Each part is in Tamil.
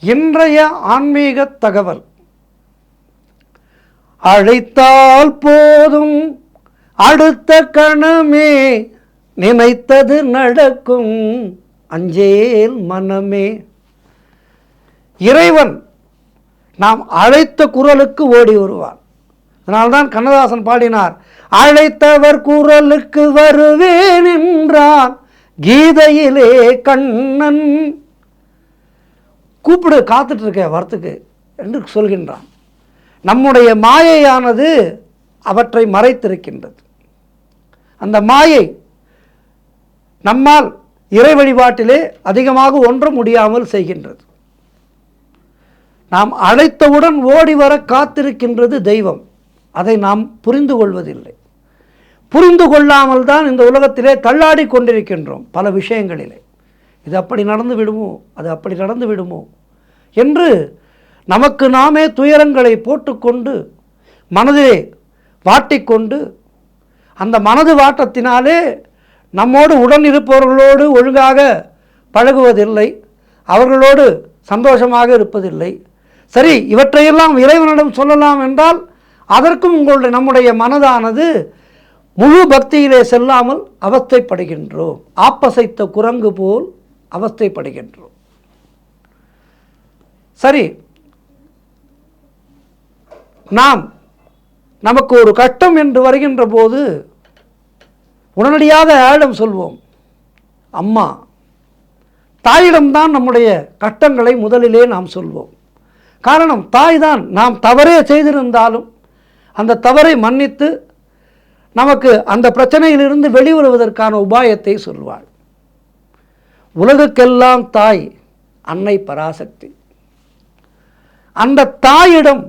இன்றைய ஆன்மீக தகவல். அழைத்தால் போதும் அடுத்த கணமே நினைத்தது நடக்கும், அஞ்சேல் மனமே. இறைவன் நாம் அழைத்த குரலுக்கு ஓடி வருவார். அதனால்தான் கண்ணதாசன் பாடினார், அழைத்தவர் குரலுக்கு வருவேன் என்றான் கீதையிலே கண்ணன். கூப்பிடு, காத்துட்டு இருக்க வரத்துக்கு என்று சொல்கின்றான். நம்முடைய மாயையானது அவற்றை மறைத்திருக்கின்றது. அந்த மாயை நம்மால் இறை வழிபாட்டிலே அதிகமாக ஒன்ற முடியாமல் செய்கின்றது. நாம் அழைத்தவுடன் ஓடி வர காத்திருக்கின்றது தெய்வம். அதை நாம் புரிந்து கொள்வதில்லை. புரிந்து கொள்ளாமல் தான் இந்த உலகத்திலே தள்ளாடி கொண்டிருக்கின்றோம். பல விஷயங்களிலே இது அப்படி நடந்து விடுமோ, அது அப்படி நடந்து விடுமோ என்று நமக்கு நாமே துயரங்களை போட்டுக்கொண்டு மனதிலே வாட்டிக்கொண்டு, அந்த மனது வாட்டத்தினாலே நம்மோடு உடன் இருப்பவர்களோடு ஒழுங்காக பழகுவதில்லை, அவர்களோடு சந்தோஷமாக இருப்பதில்லை. சரி, இவற்றையெல்லாம் இறைவனிடம் சொல்லலாம் என்றால் அதற்கும் நம்முடைய மனதானது முழு பக்தியிலே செல்லாமல் அவஸ்தைப்படுகின்றோம். ஆப்பசைத்த குரங்கு போல் அவஸ்தைப்படுகின்றோம். சரி, நமக்கு ஒரு கஷ்டம் என்று வருகின்ற போது உடனடியாக யாரிடம் சொல்வோம்? அம்மா, தாயிடம்தான் நம்முடைய கஷ்டங்களை முதலிலே நாம் சொல்வோம். காரணம், தாய் தான் நாம் தவறே செய்திருந்தாலும் அந்த தவறை மன்னித்து நமக்கு அந்த பிரச்சனையிலிருந்து வெளிவருவதற்கான உபாயத்தை சொல்வாள். உலகுக்கெல்லாம் தாய் அன்னை பராசக்தி. அந்த தாயிடம்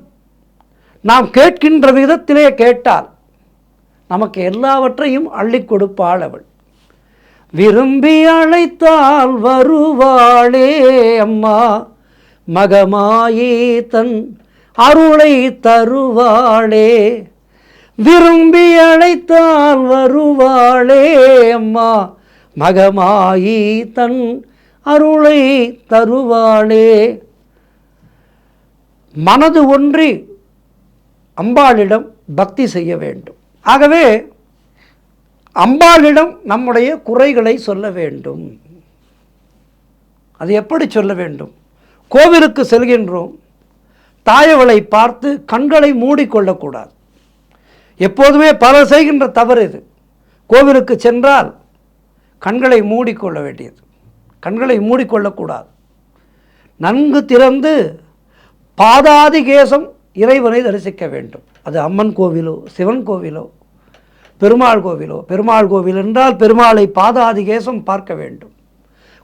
நாம் கேட்கின்ற விதத்திலே கேட்டால் நமக்கு எல்லாவற்றையும் அள்ளி கொடுப்பாள் அவள். விரும்பி அழைத்தால் வருவாளே அம்மா, மகமாயி தன் அருளை தருவாளே. விரும்பி அழைத்தால் வருவாளே அம்மா, மகமாயி தன் அருளை தருவாளே. மனது ஒன்றி அம்பாளிடம் பக்தி செய்ய வேண்டும். ஆகவே அம்பாளிடம் நம்முடைய குறைகளை சொல்ல வேண்டும். அது எப்படி சொல்ல வேண்டும்? கோவிலுக்கு செல்கின்றோம், தாயவளை பார்த்து கண்களை மூடிக்கொள்ளக்கூடாது. எப்போதுமே பலர் செய்கின்ற தவறு இது. கோவிலுக்கு சென்றால் கண்களை மூடிக்கொள்ள வேண்டியது. கண்களை மூடிக்கொள்ளக்கூடாது. நன்கு திறந்து பாதாதி கேசம் இறைவனை தரிசிக்க வேண்டும். அது அம்மன் கோவிலோ, சிவன் கோவிலோ, பெருமாள் கோவிலோ. பெருமாள் கோவில் என்றால் பெருமாளை பாதாதி கேசம் பார்க்க வேண்டும்.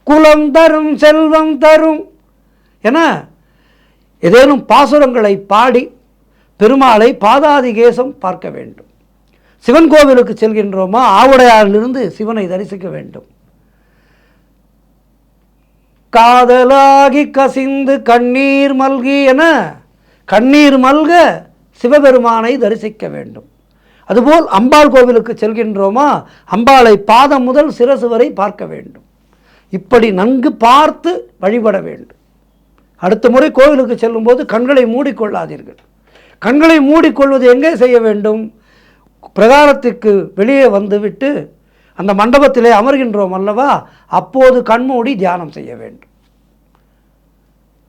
குலம் தரும் செல்வம் தரும் என ஏதேனும் பாசுரங்களை பாடி பெருமாளை பாதாதி கேசம் பார்க்க வேண்டும். சிவன் கோவிலுக்கு செல்கின்றோமா, ஆவுடையாரிலிருந்து சிவனை தரிசிக்க வேண்டும். காதலாகி கசிந்து கண்ணீர் மல்கி என கண்ணீர் மல்க சிவபெருமானை தரிசிக்க வேண்டும். அதுபோல் அம்பாள் கோவிலுக்கு செல்கின்றோமா, அம்பாளை பாதம் முதல் சிரசு வரை பார்க்க வேண்டும். இப்படி நன்கு பார்த்து வழிபட வேண்டும். அடுத்த முறை கோவிலுக்கு செல்லும்போது கண்களை மூடிக்கொள்ளாதீர்கள். கண்களை மூடிக்கொள்வது எங்கே செய்ய வேண்டும்? பிரகாரத்திற்கு வெளியே வந்துவிட்டு அந்த மண்டபத்திலே அமர்கின்றோம் அல்லவா, அப்போது கண்மூடி தியானம் செய்ய வேண்டும்.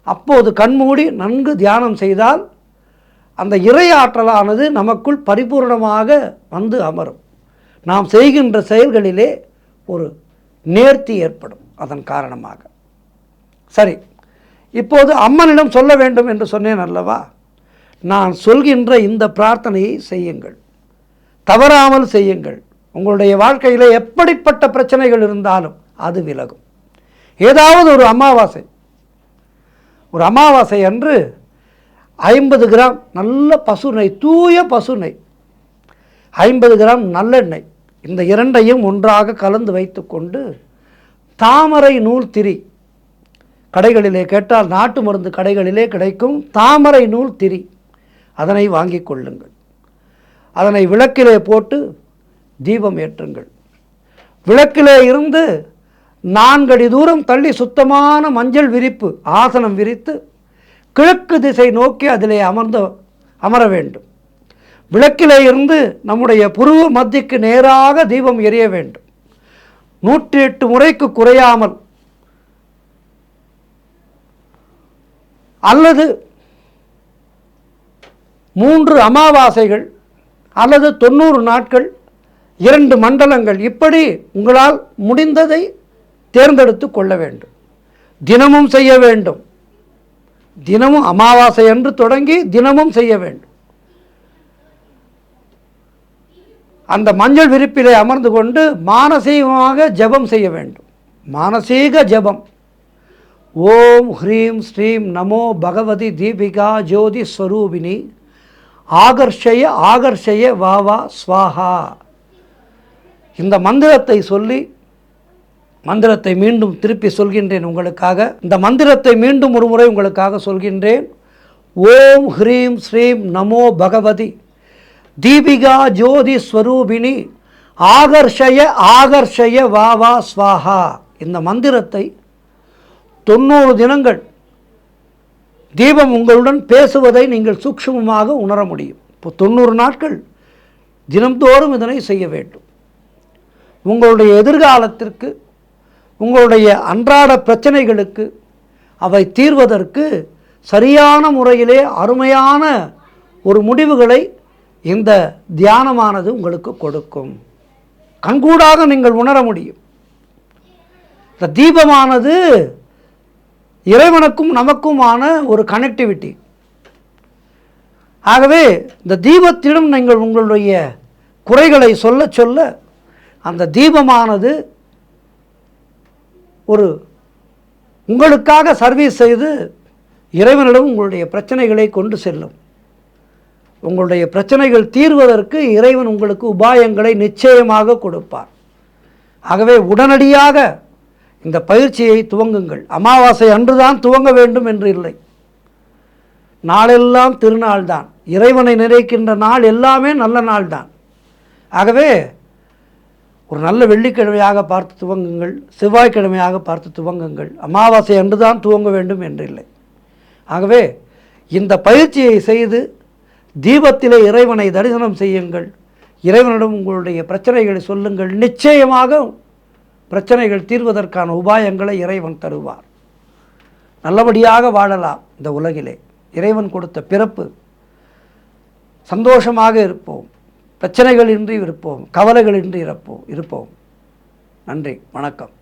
அப்போது கண்மூடி நன்கு தியானம் செய்தால் அந்த இறை ஆற்றலானது நமக்குள் பரிபூர்ணமாக வந்து அமரும். நாம் செய்கின்ற செயல்களிலே ஒரு நேர்த்தி ஏற்படும் அதன் காரணமாக. சரி, இப்போது அம்மனிடம் சொல்ல வேண்டும் என்று சொன்னேன் அல்லவா. நான் சொல்கின்ற இந்த பிரார்த்தனையை செய்யுங்கள், தவறாமல் செய்யுங்கள். உங்களுடைய வாழ்க்கையில் எப்படிப்பட்ட பிரச்சனைகள் இருந்தாலும் அது விலகும். ஏதாவது ஒரு அமாவாசை அன்று 50 கிராம் நல்ல பசுனை, தூய பசுனை, 50 கிராம் நல்லெண்ணெய், இந்த இரண்டையும் ஒன்றாக கலந்து வைத்து கொண்டு தாமரை நூல் திரி, கடைகளிலே கேட்டால் நாட்டு மருந்து கடைகளிலே கிடைக்கும் தாமரை நூல் திரி, அதனை வாங்கி கொள்ளுங்கள். அதனை விளக்கிலே போட்டு தீபம் ஏற்றுங்கள். விளக்கிலே இருந்து 4 அடி தூரம் தள்ளி சுத்தமான மஞ்சள் விரிப்பு ஆசனம் விரித்து கிழக்கு திசை நோக்கி அதிலே அமர வேண்டும். விளக்கிலே இருந்து நம்முடைய புருவ மத்திக்கு நேராக தீபம் எரிய வேண்டும். 108 முறைக்கு குறையாமல், அல்லது 3 அமாவாசைகள் அல்லது 90 நாட்கள் 2 மண்டலங்கள், இப்படி உங்களால் முடிந்ததை தேர்ந்தெடுத்து கொள்ள வேண்டும். தினமும் செய்ய வேண்டும். தினமும் அமாவாசை அன்று தொடங்கி தினமும் செய்ய வேண்டும். அந்த மஞ்சள் விரிப்பிலே அமர்ந்து கொண்டு மானசீகமாக ஜபம் செய்ய வேண்டும். மானசீக ஜபம். ஓம் ஹ்ரீம் ஸ்ரீம் நமோ பகவதி தீபிகா ஜோதி ஸ்வரூபிணி ஆகர்ஷய ஆகர்ஷய வாவா ஸ்வாஹா. இந்த மந்திரத்தை சொல்லி, மந்திரத்தை மீண்டும் திருப்பி சொல்கின்றேன் உங்களுக்காக. இந்த மந்திரத்தை மீண்டும் ஒரு முறை உங்களுக்காக சொல்கின்றேன். ஓம் ஹ்ரீம் ஸ்ரீம் நமோ பகவதி தீபிகா ஜோதி ஸ்வரூபிணி ஆகர்ஷய ஆகர்ஷய வாவா ஸ்வாஹா. இந்த மந்திரத்தை 90 தினங்கள் தீபம் உங்களுடன் பேசுவதை நீங்கள் சூக்ஷ்மமாக உணர முடியும். இப்போ 90 நாட்கள் தினம்தோறும் இதனை செய்ய வேண்டும். உங்களுடைய எதிர்காலத்திற்கு, உங்களுடைய அன்றாட பிரச்சனைகளுக்கு, அவை தீர்வதற்கு சரியான முறையிலே அருமையான ஒரு முடிவுகளை இந்த தியானமானது உங்களுக்கு கொடுக்கும். கண்கூடாக நீங்கள் உணர முடியும். இந்த தீபமானது இறைவனுக்கும் நமக்குமான ஒரு கனெக்டிவிட்டி. ஆகவே இந்த தீபத்திடம் நீங்கள் உங்களுடைய குறைகளை சொல்ல சொல்ல அந்த தீபமானது ஒரு உங்களுக்காக சர்வீஸ் செய்து இறைவனிடம் உங்களுடைய பிரச்சனைகளை கொண்டு செல்லும். உங்களுடைய பிரச்சனைகள் தீர்வதற்கு இறைவன் உங்களுக்கு உபாயங்களை நிச்சயமாக கொடுப்பார். ஆகவே உடனடியாக இந்த பயிற்சியை துவங்குங்கள். அமாவாசை அன்றுதான் துவங்க வேண்டும் என்று இல்லை. நாளெல்லாம் திருநாள் தான். இறைவனை நினைக்கின்ற நாள் எல்லாமே நல்ல நாள் தான். ஆகவே ஒரு நல்ல வெள்ளிக்கிழமையாக பார்த்து துவங்குங்கள், செவ்வாய்க்கிழமையாக பார்த்து துவங்குங்கள். அமாவாசை அன்று தான் துவங்க வேண்டும் என்றில்லை. ஆகவே இந்த பயிற்சியை செய்து தீபத்திலே இறைவனை தரிசனம் செய்யுங்கள். இறைவனிடம் உங்களுடைய பிரச்சனைகளை சொல்லுங்கள். நிச்சயமாக பிரச்சனைகள் தீர்வதற்கான உபாயங்களை இறைவன் தருவார். நல்லபடியாக வாழலாம் இந்த உலகிலே. இறைவன் கொடுத்த பிறப்பு. சந்தோஷமாக இருப்போம், பிரச்சனைகள் இன்றி இருப்போம், கவலைகள் இன்றி இருப்போம். நன்றி, வணக்கம்.